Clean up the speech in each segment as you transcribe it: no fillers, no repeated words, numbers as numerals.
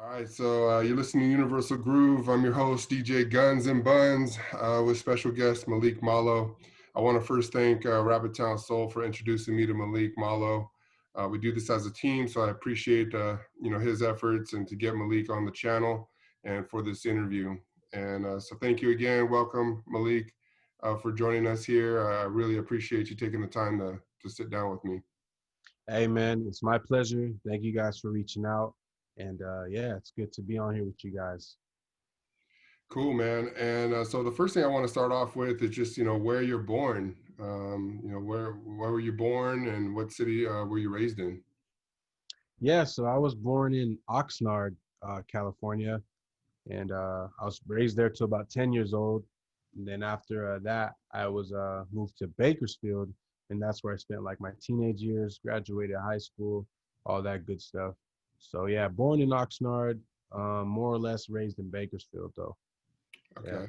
All right, so you're listening to Universal Groove. I'm your host, DJ Guns and Buns, with special guest Malik Malo. I want to first thank Rabbit Town Soul for introducing me to Malik Malo. We do this as a team, so I appreciate his efforts and to get Malik on the channel and for this interview. And so thank you again. Welcome, Malik, for joining us here. I really appreciate you taking the time to sit down with me. Hey man, it's my pleasure. Thank you guys for reaching out. And yeah, it's good to be on here with you guys. Cool, man. And so the first thing I want to start off with is just where you're born. Where were you born, and what city were you raised in? Yeah, so I was born in Oxnard, California, and I was raised there till about 10 years old. And then after that, I was moved to Bakersfield, and that's where I spent like my teenage years, graduated high school, all that good stuff. So yeah, born in Oxnard, more or less raised in Bakersfield though. Yeah. Okay.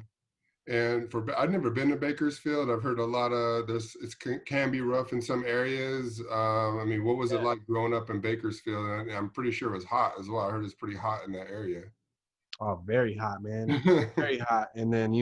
And I've never been to Bakersfield. I've heard a lot of this. It can be rough in some areas. I mean, what was it like growing up in Bakersfield? And I'm pretty sure it was hot as well. I heard it's pretty hot in that area. Oh, very hot, man. Very hot. And then,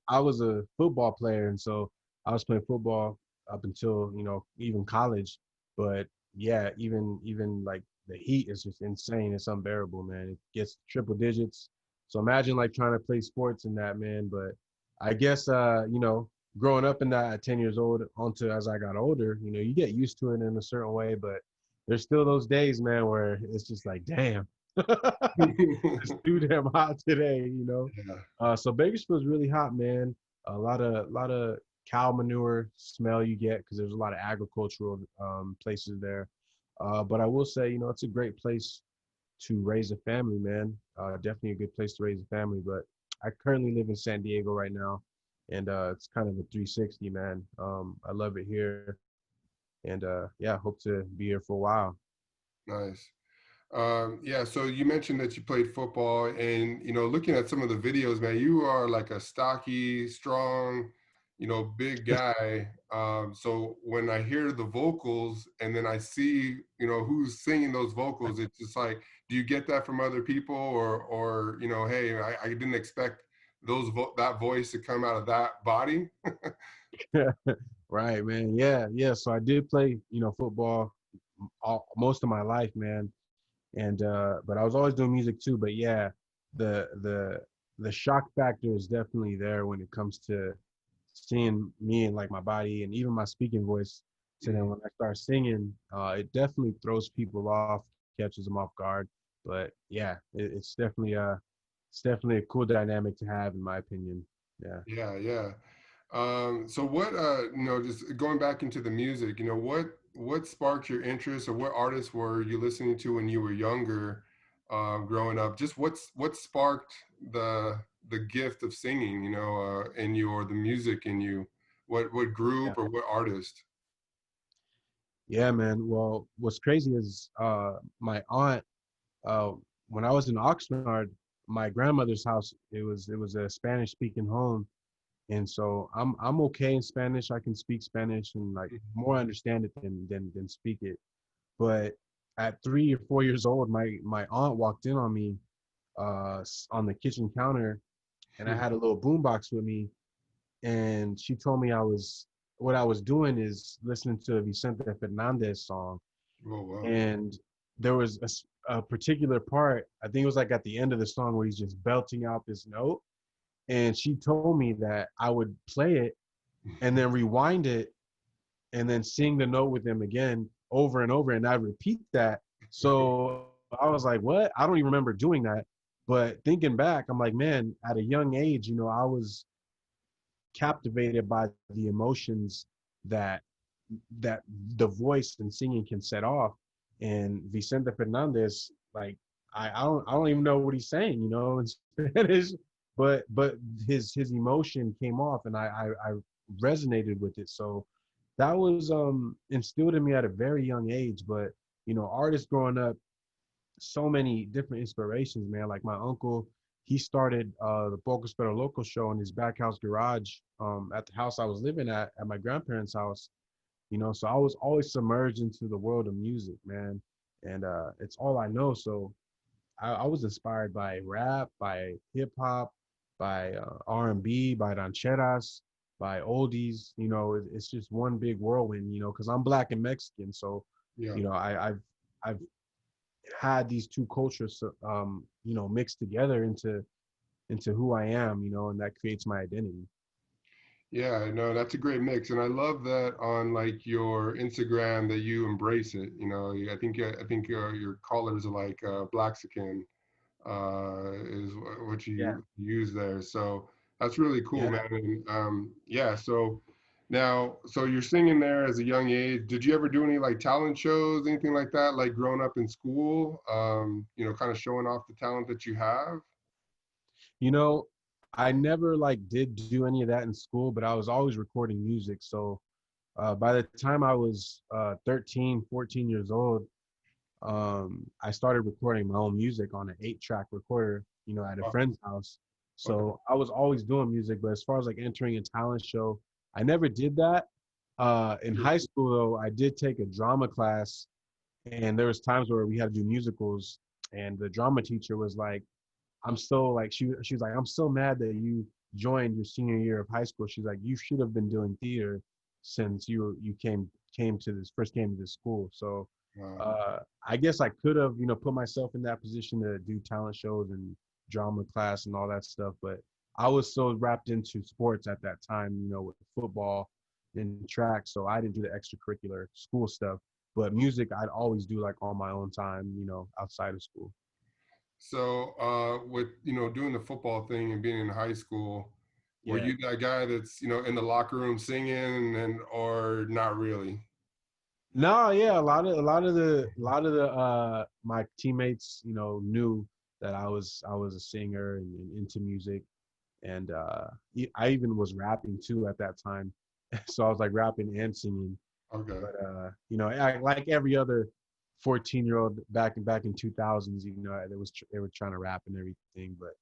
I was a football player, and so I was playing football up until, even college. But yeah, even like the heat is just insane. It's unbearable, man. It gets triple digits. So imagine like trying to play sports in that, man. But I guess growing up in that at 10 years old onto as I got older, you get used to it in a certain way, but there's still those days, man, where it's just like, damn. It's too damn hot today. Yeah. So Bakersfield's really hot, man. A lot of cow manure smell you get because there's a lot of agricultural places there. But I will say, it's a great place to raise a family, man. Definitely a good place to raise a family. But I currently live in San Diego right now, and it's kind of a 360, man. I love it here, and yeah, hope to be here for a while. Nice. Yeah, so you mentioned that you played football, and looking at some of the videos, man, you are like a stocky, strong, big guy. So when I hear the vocals and then I see, who's singing those vocals, it's just like, do you get that from other people, or hey, I didn't expect that voice to come out of that body. Right, man. Yeah, yeah. So I did play, football most of my life, man. And but I was always doing music too. But yeah, the the the shock factor is definitely there when it comes to seeing me and like my body and even my speaking voice. So then Mhm. when I start singing, it definitely throws people off, catches them off guard. But yeah, it's definitely a cool dynamic to have, in my opinion. Yeah. Yeah, yeah. So what, just going back into the music, what sparked your interest, or what artists were you listening to when you were younger, growing up? Just what sparked the gift of singing, in you, or the music in you? What Yeah. group or what artist? Yeah, man. Well, what's crazy is my aunt, uh, when I was in Oxnard, my grandmother's house, it was a Spanish speaking home. And so I'm okay in Spanish. I can speak Spanish and like more understand it than speak it. But at 3 or 4 years old, my aunt walked in on me on the kitchen counter, and I had a little boombox with me, and she told me what I was doing is listening to a Vicente Fernandez song, Oh wow. and there was a particular part. I think it was like at the end of the song where he's just belting out this note, and she told me that I would play it and then rewind it and then sing the note with them again over and over, and I repeat that. So I was like, what? I don't even remember doing that. But thinking back, I'm like, man, at a young age, I was captivated by the emotions that that the voice and singing can set off. And Vicente Fernandez, like, I don't even know what he's saying, in Spanish, but his emotion came off, and I resonated with it. So that was instilled in me at a very young age. But artists growing up, so many different inspirations, man. Like my uncle, he started the Pocos Pero Loco show in his back house garage at the house I was living at my grandparents' house. So I was always submerged into the world of music, man. And it's all I know. So I was inspired by rap, by hip hop, by R&B, by rancheras, by oldies. You know, it's just one big whirlwind. You know, because I'm black and Mexican, so Yeah. you know, I've had these two cultures, you know, mixed together into who I am. You know, and that creates my identity. Yeah, no, that's a great mix, and I love that on like your Instagram that you embrace it. You know, I think your colors are like Blaxican, is what Yeah, you use there. So that's really cool, yeah. man. And yeah, so now, so you're singing there as a young age. Did you ever do any like talent shows, anything like that, like growing up in school? You know, kind of showing off the talent that you have. You know, I never like did do any of that in school, but I was always recording music. So by the time I was 13, 14 years old, I started recording my own music on an 8-track recorder, you know, at a Oh, friend's house. okay. So I was always doing music, but as far as like entering a talent show, I never did that. In high school, though, I did take a drama class, and there was times where we had to do musicals, and the drama teacher was like, I'm so like she was like, I'm so mad that you joined your senior year of high school. She's like, you should have been doing theater since you came to this first came to this school. So Uh, I guess I could have, you know, put myself in that position to do talent shows and drama class and all that stuff, but I was so wrapped into sports at that time, you know, with football and track, so I didn't do the extracurricular school stuff. But music, I'd always do like on my own time, you know, outside of school. So, with doing the football thing and being in high school, were Yeah. you that guy that's in the locker room singing and or not really? No, yeah, a lot of the my teammates, you know, knew that I was a singer and into music, and I even was rapping too at that time, so I was like rapping and singing. Okay. But you know, like every other 14-year-old back in 2000s, you know, they were trying to rap and everything, but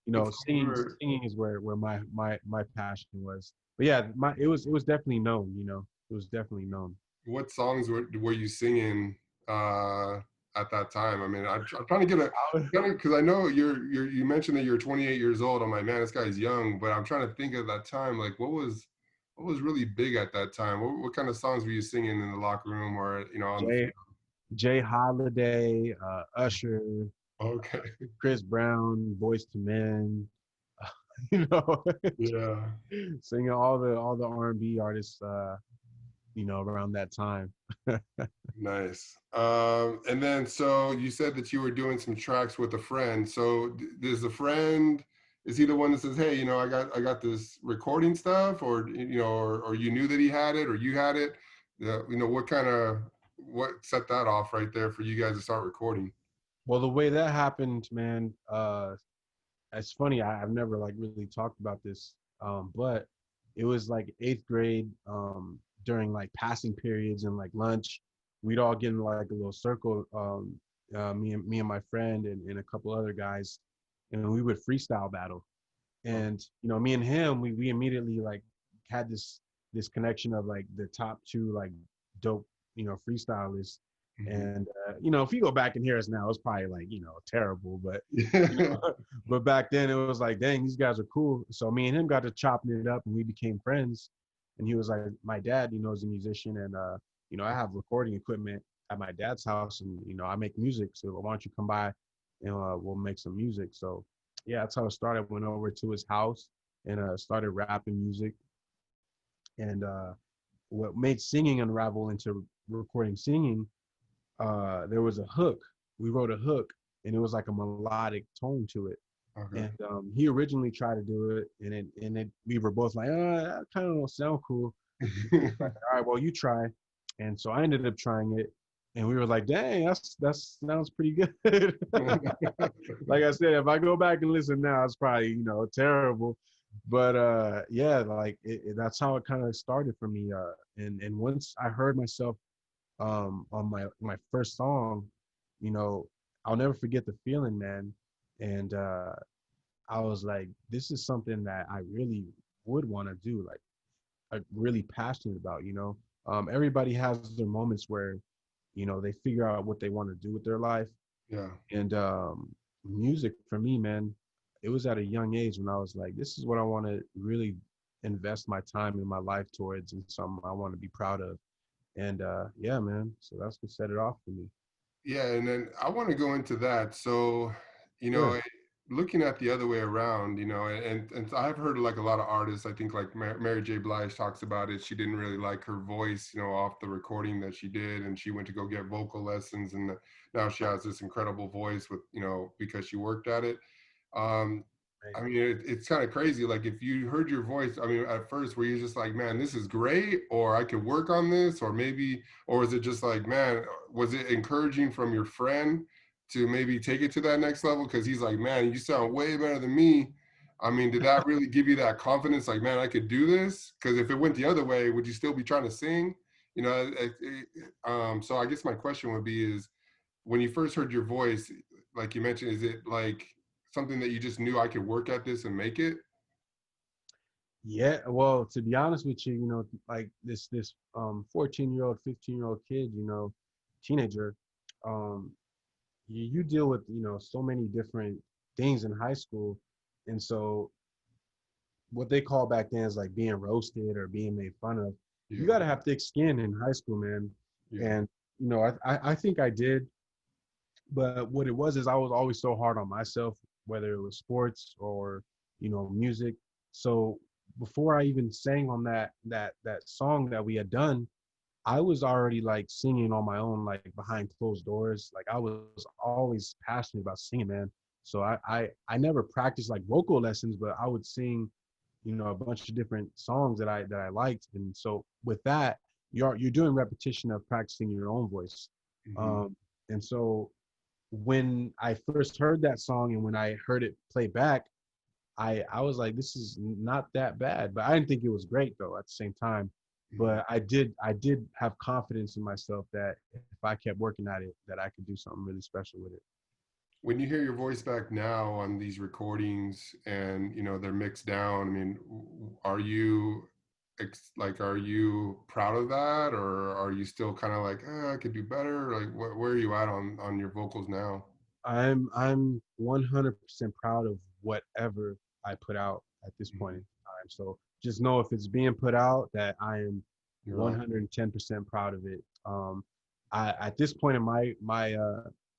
you know, It's singing over. singing is where my passion was. But yeah, my it was definitely known, you know, it was definitely known. What songs were you singing uh, at that time? I mean, I'm trying to get a because I know you mentioned that you're 28 years old. I'm like, man, this guy's young, but I'm trying to think of that time. Like, what was really big at that time? What kind of songs were you singing in the locker room or on the Jay field? Jay Holiday, Usher, Okay. Chris Brown, Boys to Men, you know, Yeah. singing all the R&B artists, you know, around that time. Nice. And then so you said that you were doing some tracks with a friend. So does the friend, is he the one that says, "Hey, I got this recording stuff," or or you knew that he had it, or you had it? What set that off right there for you guys to start recording? Well, the way that happened, man, it's funny. I've never like really talked about this, but it was like eighth grade, during like passing periods and like lunch. We'd all get in like a little circle, me and my friend and a couple other guys, and we would freestyle battle. Oh, And you know, me and him, we immediately like had this connection of like the top two like dope, you know, freestylists. mhm. And you know, if you go back and hear us now, it's probably like, you know, terrible, but you Yeah. know, but back then it was like, dang, these guys are cool. So me and him got to chopping it up, and we became friends. And he was like, my dad, you know, is a musician, and you know, I have recording equipment at my dad's house, and you know, I make music. So why don't you come by and we'll make some music? So yeah, that's how it started. Went over to his house and started rapping music. And what made singing unravel into recording singing, there was a hook. We wrote a hook, and it was like a melodic tone to it. Okay. And he originally tried to do it, and we were both like, that kind of don't sound cool. Like, all right, well, you try. And so I ended up trying it, and we were like, dang, that sounds pretty good. Like I said, if I go back and listen now, it's probably, you know, terrible. But yeah, like that's how it kind of started for me. And once I heard myself on my first song, you know, I'll never forget the feeling, man. And I was like, this is something that I really would want to do, like really passionate about, you know. Everybody has their moments where, you know, they figure out what they want to do with their life. Yeah. And music for me, man, it was at a young age when I was like, this is what I want to really invest my time in my life towards, and something I want to be proud of. And yeah, man, so that's what set it off for me. Yeah, and then I want to go into that. So, you know, Sure. looking at the other way around, you know, and I've heard like a lot of artists. I think like Mary J. Blige talks about it. She didn't really like her voice, you know, off the recording that she did, and she went to go get vocal lessons, and now she has this incredible voice with, you know, because she worked at it. Um, I Right. mean, it's kind of crazy. Like, if you heard your voice, I mean, at first, were you just like, man, this is great, or I could work on this, or maybe, or was it just like, man, was it encouraging from your friend to maybe take it to that next level? Because he's like, man, you sound way better than me. I mean, did that really give you that confidence? Like, man, I could do this. Because if it went the other way, would you still be trying to sing? You know, so I guess my question would be is, when you first heard your voice, like you mentioned, is it like something that you just knew I could work at this and make it? Yeah, well, to be honest with you, like this 14-year-old, 15-year-old kid, teenager, um, you deal with, so many different things in high school. And so what they call back then is like being roasted or being made fun of. You Yeah, got to have thick skin in high school, man. yeah, And, I think I did, but what it was is I was always so hard on myself, whether it was sports or, music. So before I even sang on that song that we had done, I was already like singing on my own, like behind closed doors. Like I was always passionate about singing, man. So I never practiced like vocal lessons, but I would sing, a bunch of different songs that I liked. And so with that, you're doing repetition of practicing your own voice. hmm, Um, and so when I first heard that song and when I heard it play back, I was like, this is not that bad, but I didn't think it was great though at the same time. hmm. But I did have confidence in myself that if I kept working at it, that I could do something really special with it. When you hear your voice back now on these recordings and you know they're mixed down, I mean, are you like, are you proud of that, or are you still kind of like, I could do better? Like, where are you at on your vocals now? I'm 100% proud of whatever I put out at this point in Mhm. time. So just know if it's being put out that I am You're on. 110% proud of it. I at this point in my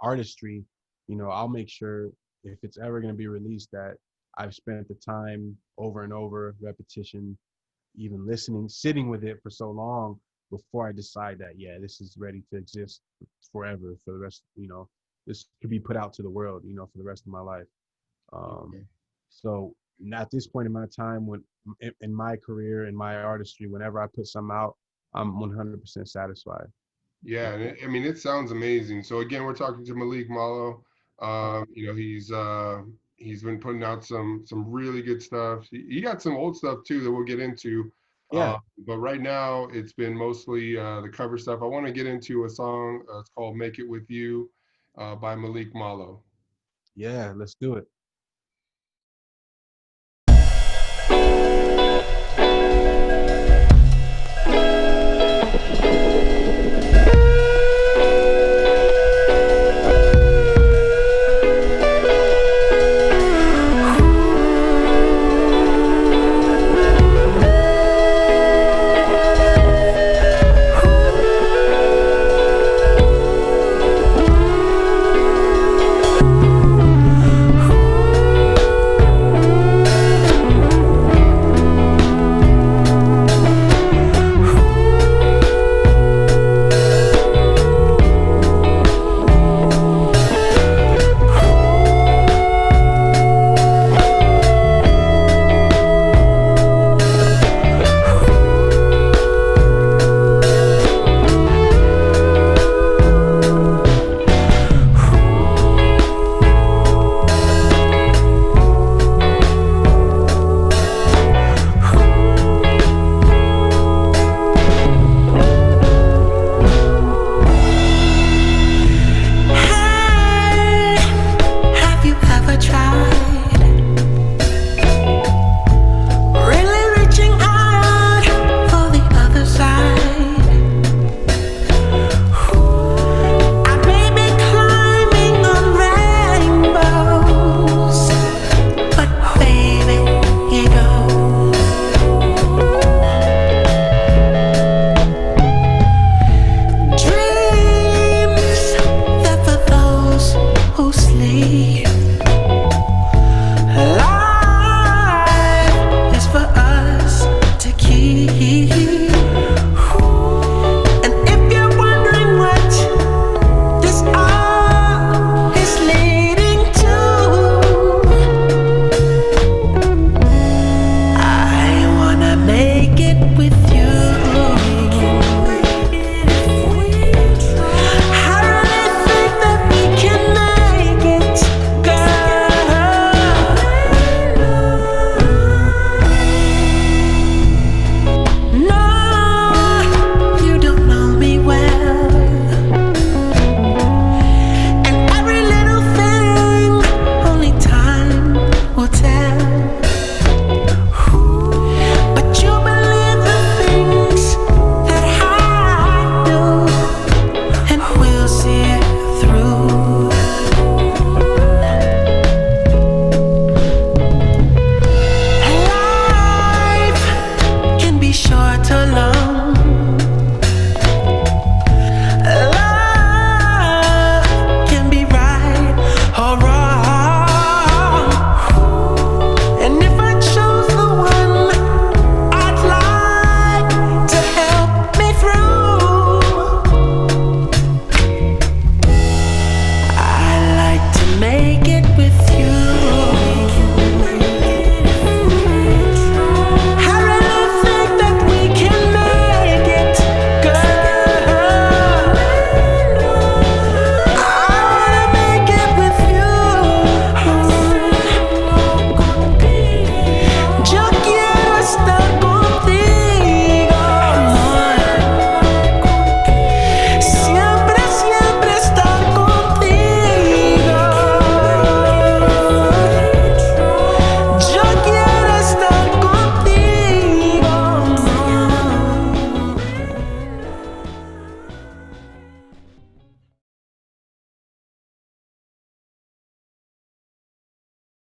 artistry, I'll make sure if it's ever going to be released that I've spent the time over and over, repetition, even listening, sitting with it for so long before I decide that, yeah, this is ready to exist forever for the rest, this could be put out to the world, for the rest of my life. Um, Okay. so at this point in my time, when in my career, in my artistry, whenever I put something out, I'm 100% satisfied. Yeah, And and I mean, it sounds amazing. So again, we're talking to Malik Malo. uh, You know, he's been putting out some really good stuff. He got some old stuff too that we'll get into. yeah, But right now, it's been mostly the cover stuff. I want to get into a song. It's called "Make It With You" by Malik Malo. yeah, let's do it.